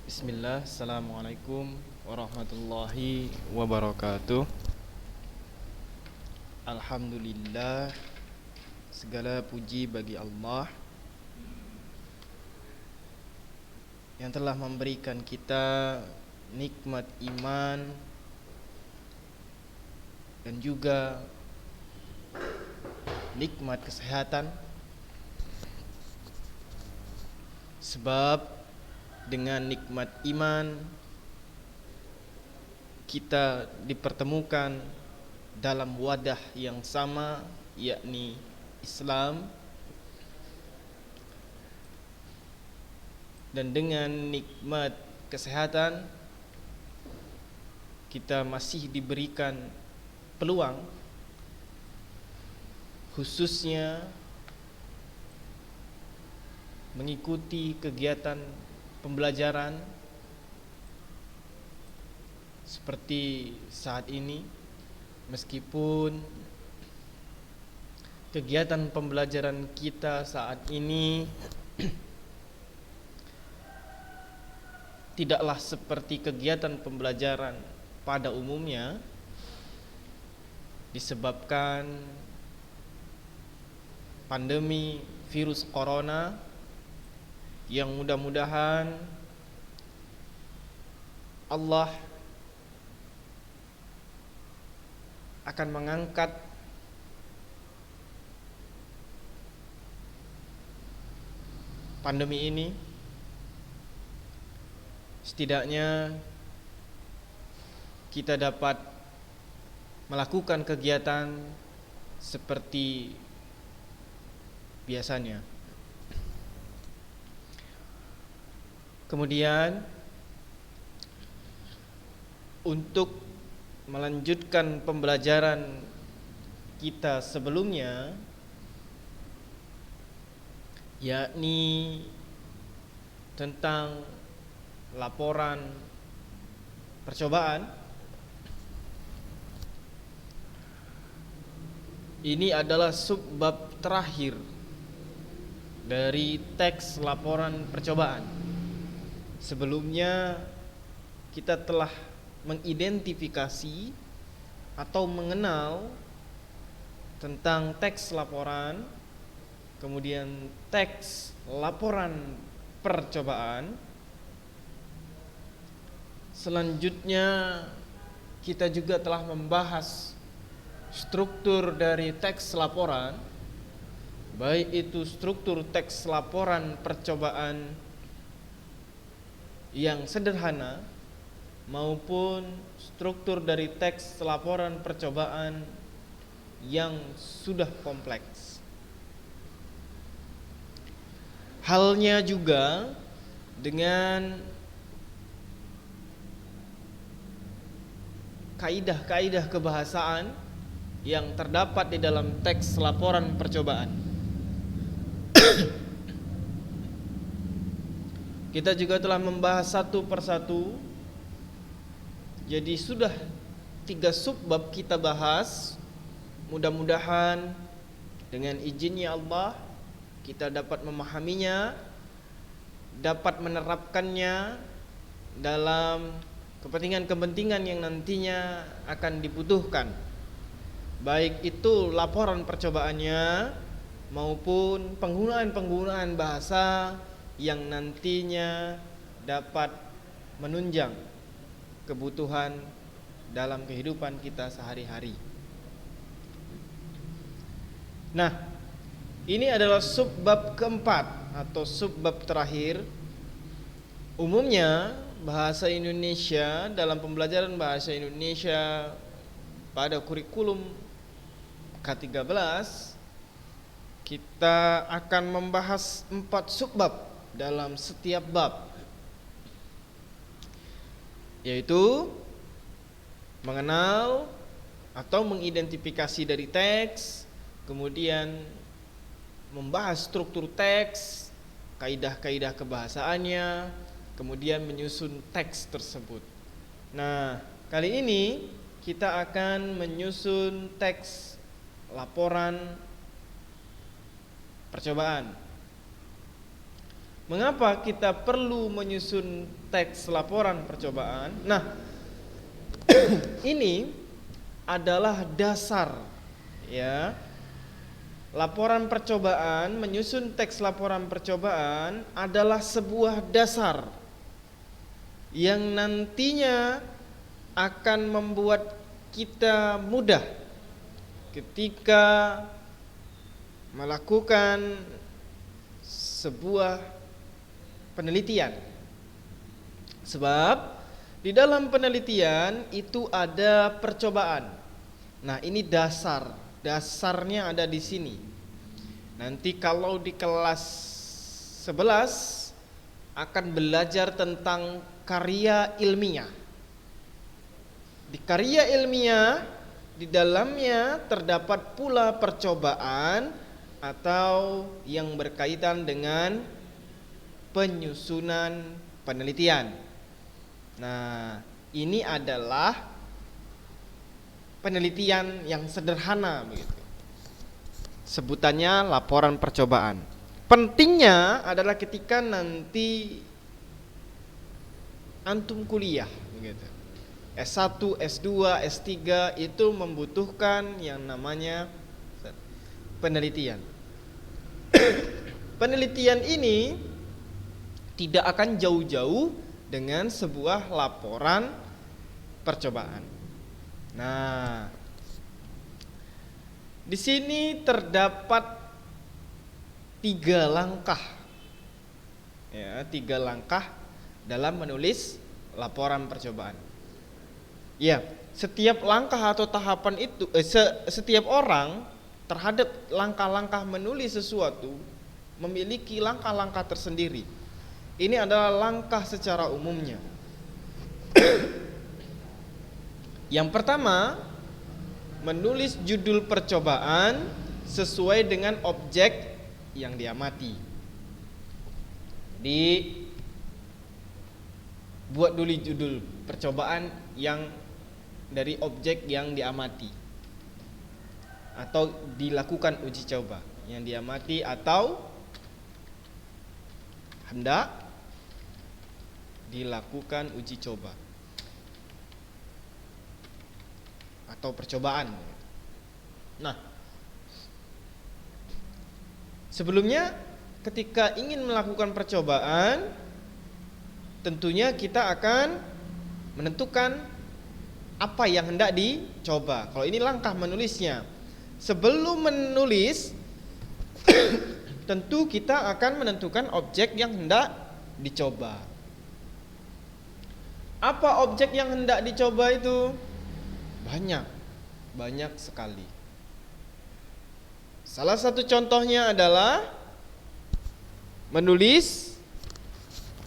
Bismillah, Assalamualaikum warahmatullahi wabarakatuh. Alhamdulillah, segala puji bagi Allah yang telah memberikan kita nikmat iman dan juga nikmat kesehatan. Sebab dengan nikmat iman kita dipertemukan dalam wadah yang sama, yakni Islam. Dan dengan nikmat kesehatan kita masih diberikan peluang, khususnya mengikuti kegiatan pembelajaran seperti saat ini. Meskipun kegiatan pembelajaran kita saat ini tidaklah seperti kegiatan pembelajaran pada umumnya, disebabkan pandemi virus corona yang mudah-mudahan Allah akan mengangkat pandemi ini. Setidaknya kita dapat melakukan kegiatan seperti biasanya. Kemudian untuk melanjutkan pembelajaran kita sebelumnya, yakni tentang laporan percobaan, ini adalah subbab terakhir dari teks laporan percobaan. Sebelumnya kita telah mengidentifikasi atau mengenal tentang teks laporan, kemudian teks laporan percobaan. Selanjutnya kita juga telah membahas struktur dari teks laporan, baik itu struktur teks laporan percobaan yang sederhana maupun struktur dari teks laporan percobaan yang sudah kompleks. Halnya juga dengan kaidah-kaidah kebahasaan yang terdapat di dalam teks laporan percobaan. Kita juga telah membahas satu persatu. Jadi sudah 3 subbab kita bahas. Mudah-mudahan dengan izinnya Allah kita dapat memahaminya, dapat menerapkannya dalam kepentingan-kepentingan yang nantinya akan dibutuhkan, baik itu laporan percobaannya maupun penggunaan bahasa yang nantinya dapat menunjang kebutuhan dalam kehidupan kita sehari-hari. Nah, ini adalah subbab keempat atau subbab terakhir. Umumnya bahasa Indonesia, dalam pembelajaran bahasa Indonesia pada kurikulum K13, kita akan membahas 4 subbab dalam setiap bab, yaitu mengenal atau mengidentifikasi dari teks, kemudian membahas struktur teks, kaidah-kaidah kebahasaannya, kemudian menyusun teks tersebut. Nah, kali ini kita akan menyusun teks laporan percobaan. Mengapa kita perlu menyusun teks laporan percobaan? Nah, ini adalah dasar, ya. Laporan percobaan, menyusun teks laporan percobaan adalah sebuah dasar yang nantinya akan membuat kita mudah ketika melakukan sebuah penelitian. Sebab di dalam penelitian itu ada percobaan. Nah, ini dasarnya ada di sini. Nanti kalau di kelas 11 akan belajar tentang karya ilmiah. Di karya ilmiah, di dalamnya terdapat pula percobaan atau yang berkaitan dengan penyusunan penelitian. Nah, ini adalah penelitian yang sederhana begitu. Sebutannya laporan percobaan. Pentingnya adalah ketika nanti antum kuliah begitu. S1, S2, S3 itu membutuhkan yang namanya penelitian. Penelitian ini tidak akan jauh-jauh dengan sebuah laporan percobaan. Nah, di sini terdapat 3 langkah, ya, 3 langkah dalam menulis laporan percobaan. Ya, setiap langkah atau tahapan itu, setiap orang terhadap langkah-langkah menulis sesuatu memiliki langkah-langkah tersendiri. Ini adalah langkah secara umumnya. Yang pertama, menulis judul percobaan sesuai dengan objek yang diamati. Buat dulu judul percobaan yang dari objek yang diamati atau dilakukan uji coba, yang diamati atau hendak dilakukan uji coba atau percobaan. Nah, sebelumnya ketika ingin melakukan percobaan, tentunya kita akan menentukan apa yang hendak dicoba. Kalau ini langkah menulisnya. Sebelum menulis tentu kita akan menentukan objek yang hendak dicoba. Apa objek yang hendak dicoba itu? Banyak sekali. Salah satu contohnya adalah menulis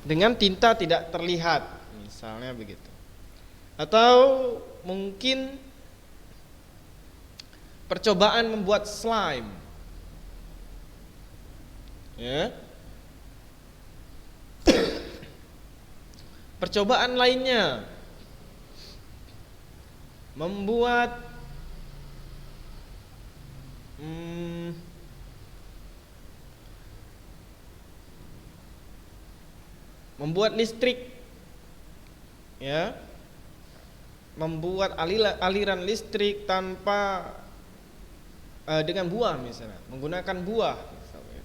dengan tinta tidak terlihat, misalnya begitu. Atau mungkin percobaan membuat slime, ya. Percobaan lainnya membuat listrik, ya, membuat aliran listrik tanpa dengan buah misalnya, menggunakan buah misalnya,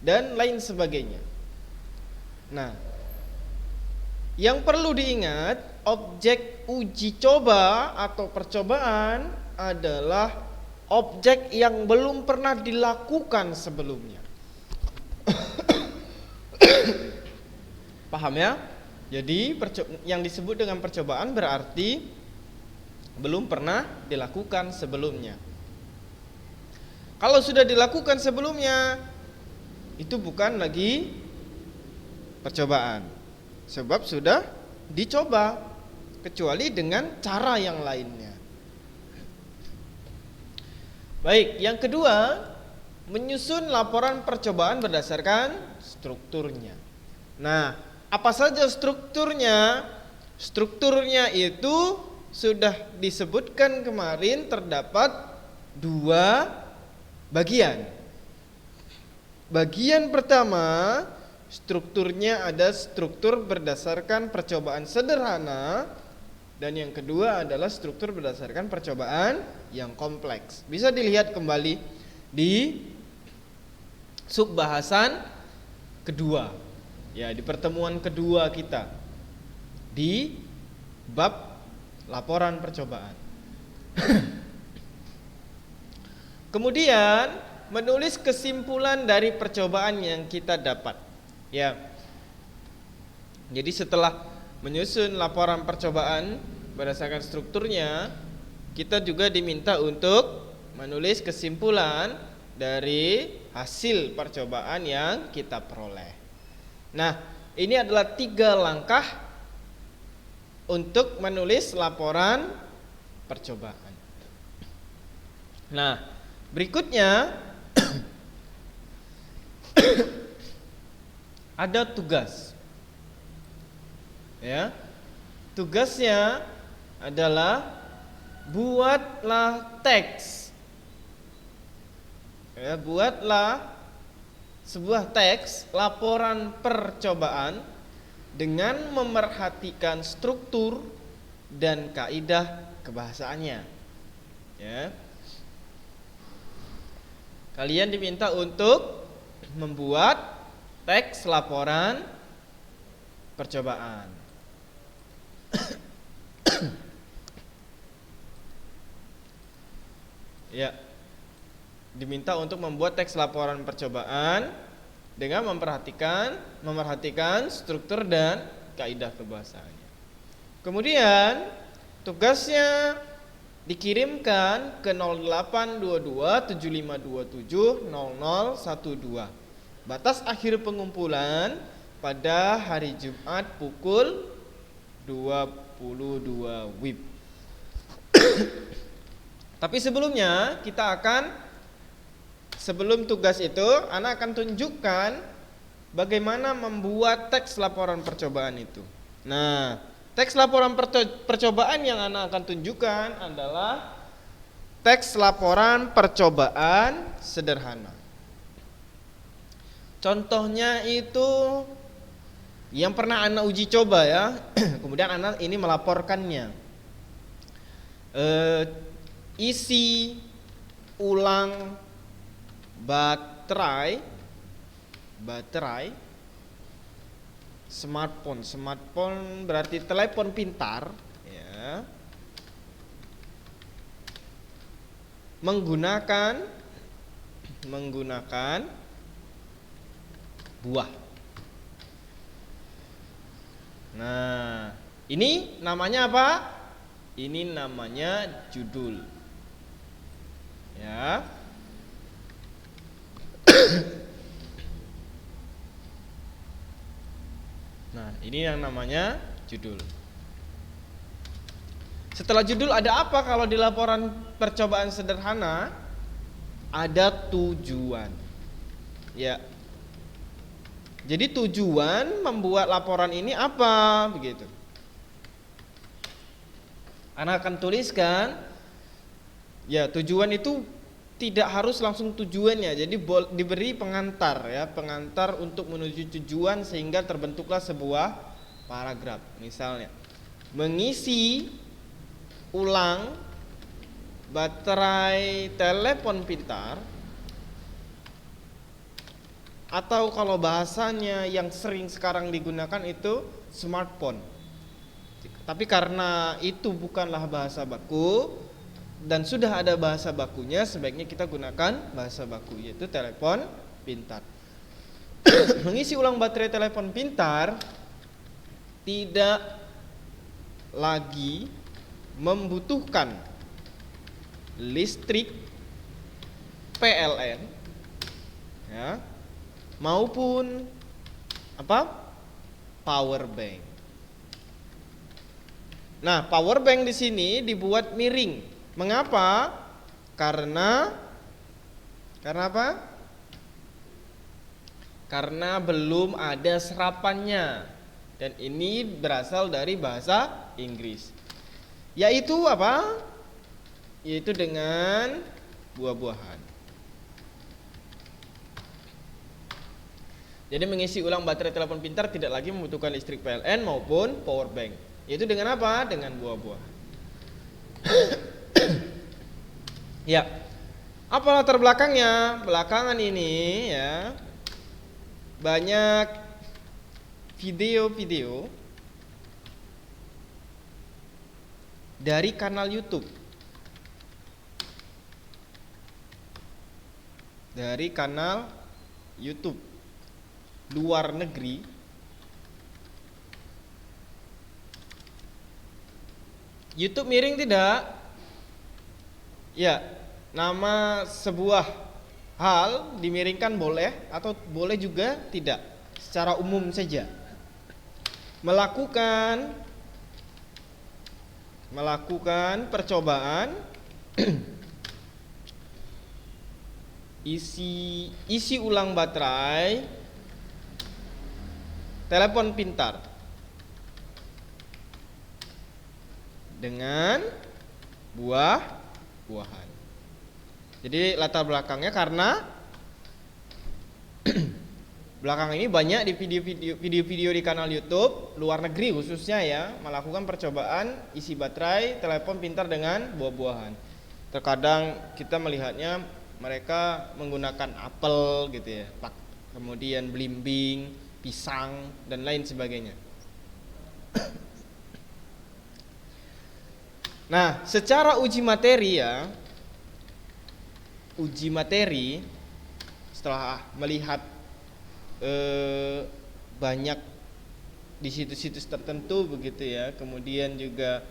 dan lain sebagainya. Nah, yang perlu diingat, objek uji coba atau percobaan adalah objek yang belum pernah dilakukan sebelumnya. Paham ya? Jadi yang disebut dengan percobaan berarti belum pernah dilakukan sebelumnya. Kalau sudah dilakukan sebelumnya, itu bukan lagi percobaan, sebab sudah dicoba, kecuali dengan cara yang lainnya. Baik, yang kedua, menyusun laporan percobaan berdasarkan strukturnya. Nah, apa saja strukturnya? Strukturnya itu sudah disebutkan kemarin, terdapat 2 bagian. Bagian pertama strukturnya ada struktur berdasarkan percobaan sederhana, dan yang kedua adalah struktur berdasarkan percobaan yang kompleks. Bisa dilihat kembali di subbahasan kedua, ya, di pertemuan kedua kita di bab laporan percobaan. Kemudian menulis kesimpulan dari percobaan yang kita dapat. Ya. Jadi setelah menyusun laporan percobaan berdasarkan strukturnya, kita juga diminta untuk menulis kesimpulan dari hasil percobaan yang kita peroleh. Nah, ini adalah 3 langkah untuk menulis laporan percobaan. Nah, berikutnya ada tugas. Ya. Tugasnya adalah buatlah teks. Ya, buatlah sebuah teks laporan percobaan dengan memerhatikan struktur dan kaidah kebahasaannya. Ya. Kalian diminta untuk membuat teks laporan percobaan. Ya. Diminta untuk membuat teks laporan percobaan dengan memerhatikan struktur dan kaidah kebahasaannya. Kemudian tugasnya dikirimkan ke 082275270012. Batas akhir pengumpulan pada hari Jumat pukul 22 WIB. Tapi sebelumnya sebelum tugas itu, Ana akan tunjukkan bagaimana membuat teks laporan percobaan itu. Nah, teks laporan percobaan yang Ana akan tunjukkan adalah teks laporan percobaan sederhana. Contohnya itu yang pernah Ana uji coba ya. Kemudian Ana ini melaporkannya. Isi ulang baterai smartphone berarti telepon pintar, ya, menggunakan buah. Nah, ini namanya apa? Ini namanya judul. Ya. Nah, ini yang namanya judul. Setelah judul ada apa kalau di laporan percobaan sederhana? Ada tujuan. Ya. Jadi tujuan membuat laporan ini apa? Begitu. Anak akan tuliskan, ya, tujuan itu tidak harus langsung tujuannya. Jadi diberi pengantar, ya, pengantar untuk menuju tujuan sehingga terbentuklah sebuah paragraf. Misalnya, mengisi ulang baterai telepon pintar, atau kalau bahasanya yang sering sekarang digunakan itu smartphone. Tapi karena itu bukanlah bahasa baku dan sudah ada bahasa bakunya, sebaiknya kita gunakan bahasa baku, yaitu telepon pintar. Mengisi ulang baterai telepon pintar tidak lagi membutuhkan listrik PLN, ya, maupun power bank. Nah, power bank di sini dibuat miring. Mengapa? Karena apa? Karena belum ada serapannya. Dan ini berasal dari bahasa Inggris. Yaitu apa? Yaitu dengan buah-buahan. Jadi mengisi ulang baterai telepon pintar tidak lagi membutuhkan listrik PLN maupun power bank. Yaitu dengan apa? Dengan buah-buah. Ya. Apa latar belakangnya? Belakangan ini ya banyak video-video dari kanal YouTube. Dari kanal YouTube luar negeri YouTube miring tidak? Ya, nama sebuah hal dimiringkan boleh atau boleh juga tidak, secara umum saja. Melakukan percobaan isi ulang baterai telepon pintar dengan buah-buahan. Jadi latar belakangnya karena belakangan ini banyak di video-video di kanal YouTube luar negeri khususnya ya melakukan percobaan isi baterai telepon pintar dengan buah-buahan. Terkadang kita melihatnya mereka menggunakan apel gitu ya, kemudian belimbing, pisang dan lain sebagainya. Nah, secara uji materi ya, setelah melihat banyak di situs-situs tertentu begitu ya, kemudian juga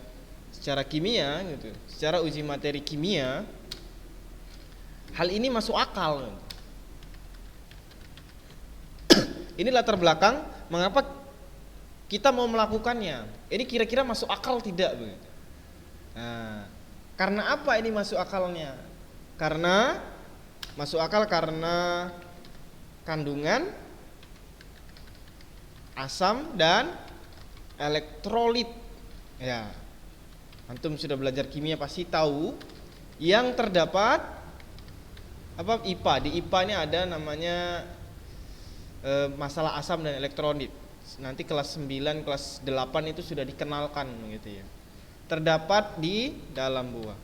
secara kimia gitu, secara uji materi kimia, hal ini masuk akal. Ini latar belakang mengapa kita mau melakukannya. Ini kira-kira masuk akal tidak begitu. Nah, karena apa ini masuk akalnya? Karena masuk akal karena kandungan asam dan elektrolit. Ya, antum sudah belajar kimia pasti tahu yang terdapat apa IPA. Di IPA ini ada namanya masalah asam dan elektrolit. Nanti kelas 9, kelas 8 itu sudah dikenalkan gitu ya. Terdapat di dalam buah.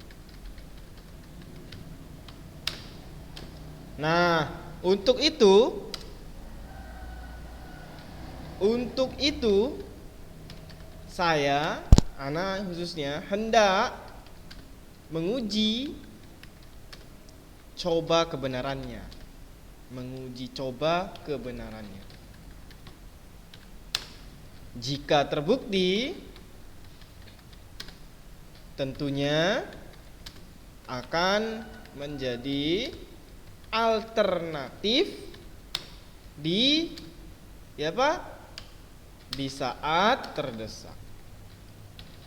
Nah, untuk itu saya, anak khususnya hendak menguji coba kebenarannya. Jika terbukti, tentunya akan menjadi alternatif di saat terdesak.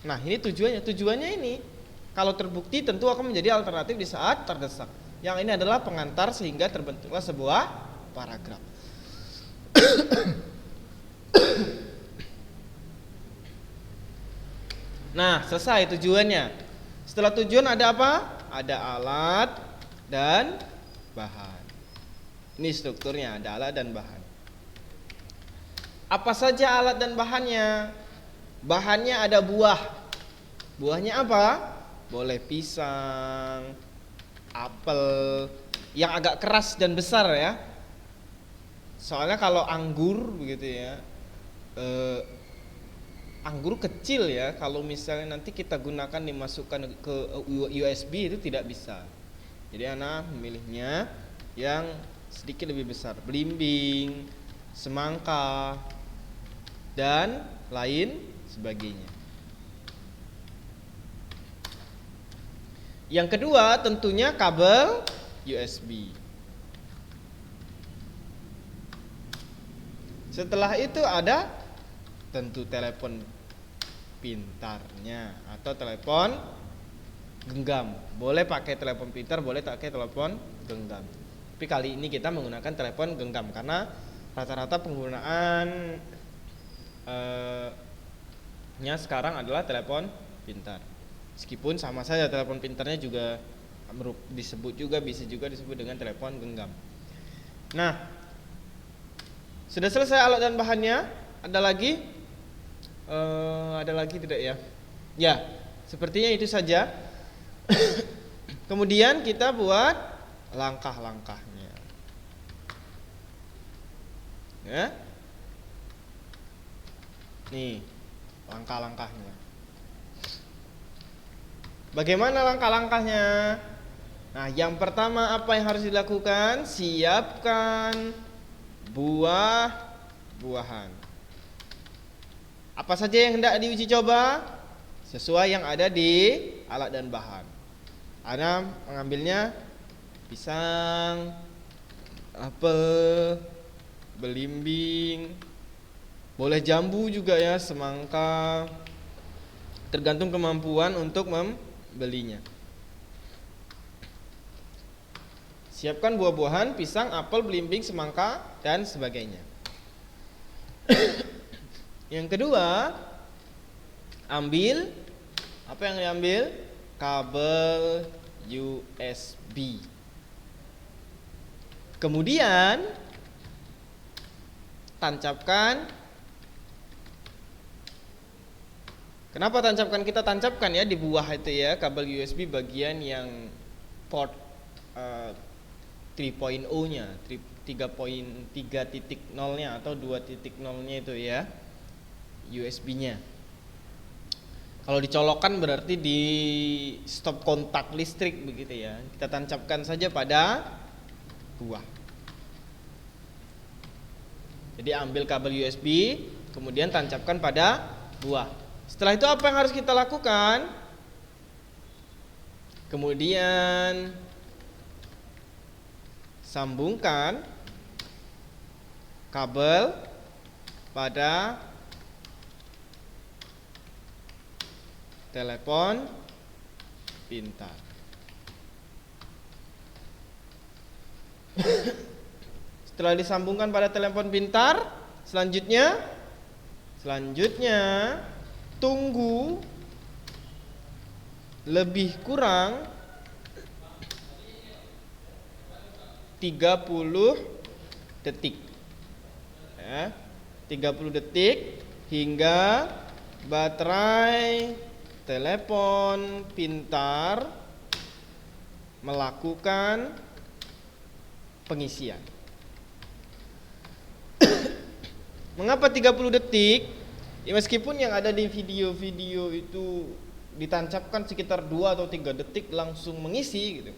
Nah, ini tujuannya ini. Kalau terbukti tentu akan menjadi alternatif di saat terdesak. Yang ini adalah pengantar sehingga terbentuklah sebuah paragraf. Nah, selesai tujuannya. Setelah tujuan ada apa? Ada alat dan bahan. Ini strukturnya, ada alat dan bahan. Apa saja alat dan bahannya? Bahannya ada buah. Buahnya apa? Boleh pisang, apel, yang agak keras dan besar ya. Soalnya kalau anggur begitu ya, anggur kecil ya, kalau misalnya nanti kita gunakan dimasukkan ke USB itu tidak bisa. Jadi anak memilihnya yang sedikit lebih besar, belimbing, semangka dan lain sebagainya. Yang kedua tentunya kabel USB. Setelah itu ada tentu telepon pintarnya atau telepon genggam. Boleh pakai telepon pintar, boleh pakai telepon genggam. Tapi kali ini kita menggunakan telepon genggam karena rata-rata penggunaan nya sekarang adalah telepon pintar. Meskipun sama saja telepon pintarnya juga bisa juga disebut dengan telepon genggam. Nah, Sudah selesai alat dan bahannya? Ada lagi? Ada lagi tidak ya? Ya, sepertinya itu saja. Kemudian kita buat langkah-langkahnya. Ya. Nih, langkah-langkahnya. Bagaimana langkah-langkahnya? Nah, yang pertama apa yang harus dilakukan? Siapkan buah-buahan. Apa saja yang hendak diuji coba? Sesuai yang ada di alat dan bahan. Anda mengambilnya pisang, apel, belimbing, boleh jambu juga ya, semangka. Tergantung kemampuan untuk membelinya. Siapkan buah-buahan, pisang, apel, belimbing, semangka, dan sebagainya. Yang kedua, ambil, apa yang diambil? Kabel USB. Kemudian tancapkan. Kenapa tancapkan? Kita tancapkan ya di buah itu ya, kabel USB bagian yang port 3.0-nya, 3.0-nya atau 2.0-nya itu ya, USB-nya. Kalau dicolokkan berarti di stop kontak listrik begitu ya. Kita tancapkan saja pada buah. Jadi ambil kabel USB, kemudian tancapkan pada buah. Setelah itu apa yang harus kita lakukan? Kemudian sambungkan kabel pada telepon pintar. Setelah disambungkan pada telepon pintar, selanjutnya tunggu lebih kurang 30 detik. Ya, 30 detik hingga baterai telepon pintar melakukan pengisian. Mengapa 30 detik? Ya, meskipun yang ada di video-video itu ditancapkan sekitar 2 atau 3 detik langsung mengisi gitu.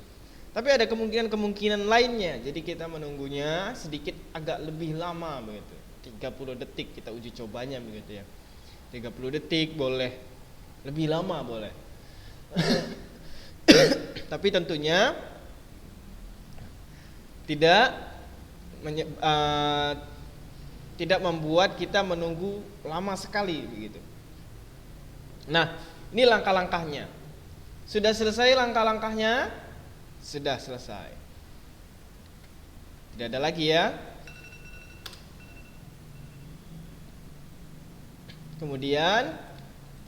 Tapi ada kemungkinan lainnya. Jadi kita menunggunya sedikit agak lebih lama begitu. 30 detik kita uji cobanya begitu ya. 30 detik boleh, lebih lama boleh. Tapi tentunya tidak membuat kita menunggu lama sekali begitu. Nah, ini langkah-langkahnya. Sudah selesai langkah-langkahnya? Sudah selesai. Tidak ada lagi ya. Kemudian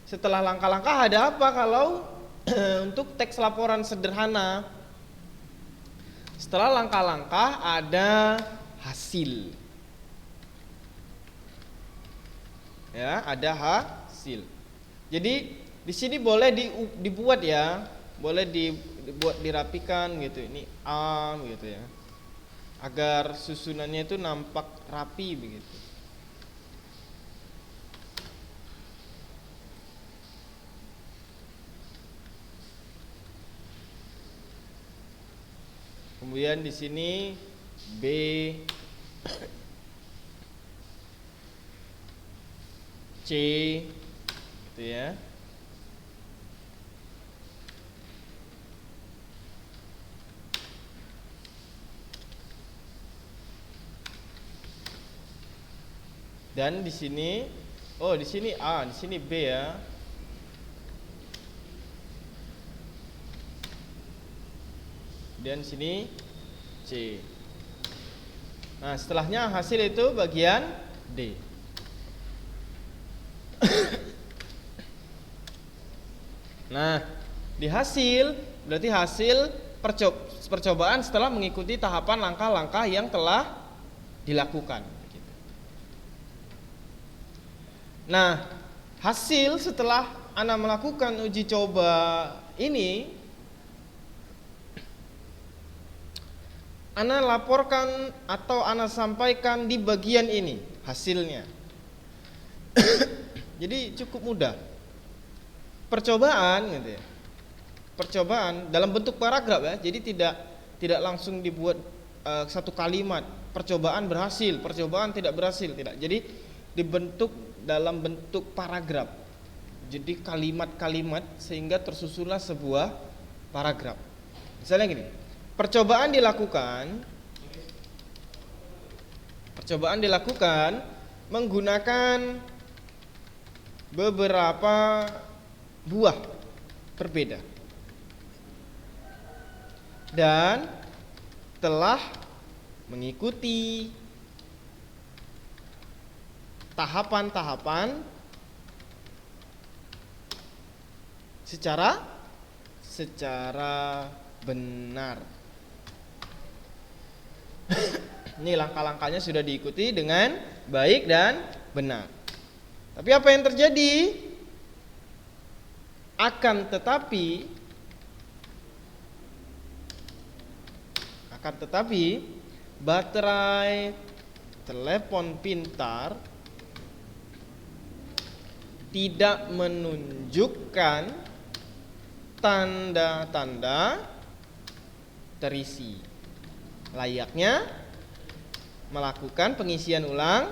setelah langkah-langkah ada apa kalau untuk teks laporan sederhana? Setelah langkah-langkah ada hasil. Ya, ada hasil. Jadi di sini boleh dibuat ya, boleh dibuat dirapikan gitu. Ini A gitu ya, agar susunannya itu nampak rapi begitu. Kemudian di sini B, C gitu ya. Dan di sini di sini A, di sini B ya. Dan sini C. Nah, setelahnya hasil itu bagian D. Nah, di hasil berarti hasil percobaan setelah mengikuti tahapan langkah-langkah yang telah dilakukan. Nah, hasil setelah Ana melakukan uji coba ini, Ana laporkan atau Ana sampaikan di bagian ini hasilnya. Jadi cukup mudah. Percobaan gitu ya. Percobaan dalam bentuk paragraf ya. Jadi tidak langsung dibuat satu kalimat. Percobaan berhasil, percobaan tidak berhasil, tidak. Jadi dibentuk dalam bentuk paragraf. Jadi kalimat-kalimat sehingga tersusunlah sebuah paragraf. Misalnya gini. Percobaan dilakukan menggunakan beberapa buah berbeda dan telah mengikuti tahapan-tahapan secara benar. Ini langkah-langkahnya sudah diikuti dengan baik dan benar. Tapi apa yang terjadi? Akan tetapi baterai telepon pintar tidak menunjukkan tanda-tanda terisi, layaknya melakukan pengisian ulang,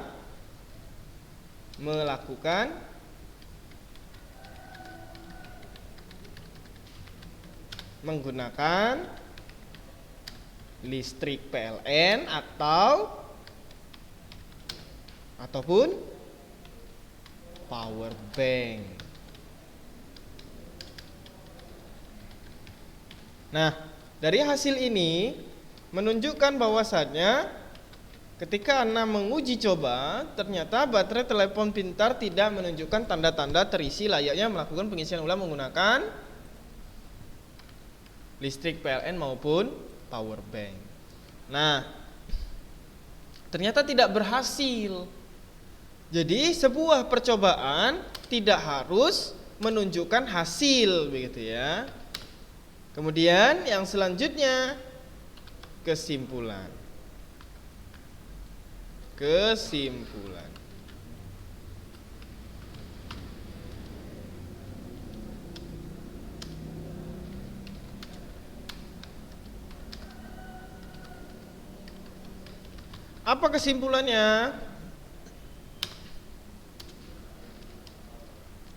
menggunakan listrik PLN ataupun power bank. Nah, dari hasil ini menunjukkan bahwasannya ketika Anda menguji coba, ternyata baterai telepon pintar tidak menunjukkan tanda-tanda terisi layaknya melakukan pengisian ulang menggunakan listrik PLN maupun power bank. Nah, ternyata tidak berhasil. Jadi sebuah percobaan tidak harus menunjukkan hasil, begitu ya. Kemudian yang selanjutnya kesimpulan. Apa kesimpulannya?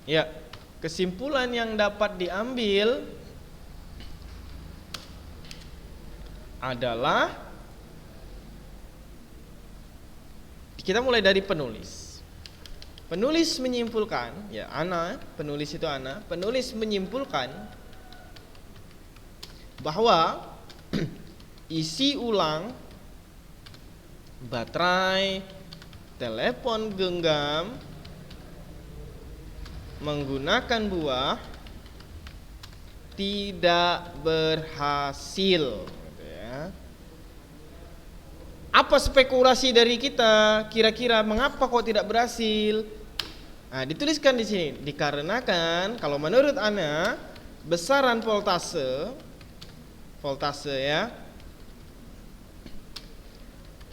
Ya, kesimpulan yang dapat diambil adalah kita mulai dari penulis. Penulis menyimpulkan, ya penulis menyimpulkan bahwa isi ulang baterai telepon genggam menggunakan buah tidak berhasil. Apa spekulasi dari kita? Kira-kira mengapa kok tidak berhasil? Nah, dituliskan di sini. Dikarenakan kalau menurut Ana besaran voltase ya,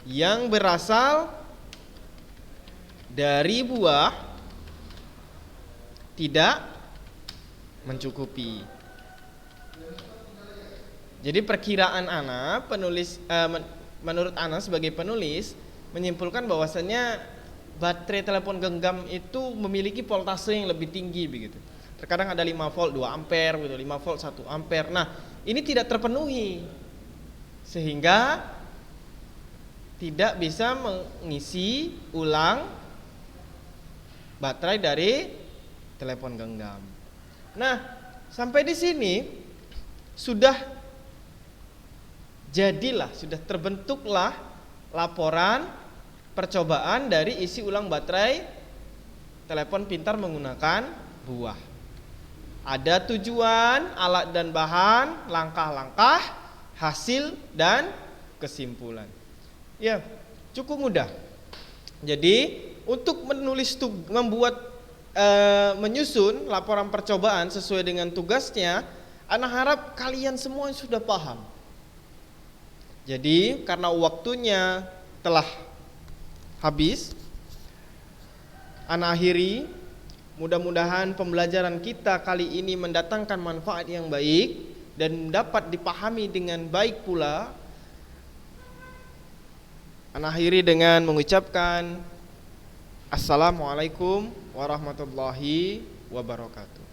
yang berasal dari buah tidak mencukupi. Jadi perkiraan Ana, menurut Ana sebagai penulis menyimpulkan bahwasannya baterai telepon genggam itu memiliki voltase yang lebih tinggi begitu. Terkadang ada 5 volt 2 ampere gitu, 5 volt 1 ampere. Nah, ini tidak terpenuhi sehingga tidak bisa mengisi ulang baterai dari telepon genggam. Nah, sampai di sini sudah terbentuklah laporan percobaan dari isi ulang baterai telepon pintar menggunakan buah. Ada tujuan, alat dan bahan, langkah-langkah, hasil dan kesimpulan. Ya, cukup mudah. Jadi, untuk membuat menyusun laporan percobaan sesuai dengan tugasnya, ana harap kalian semua sudah paham. Jadi karena waktunya telah habis, ana akhiri. Mudah-mudahan pembelajaran kita kali ini mendatangkan manfaat yang baik dan dapat dipahami dengan baik pula. Ana akhiri dengan mengucapkan Assalamualaikum warahmatullahi wabarakatuh.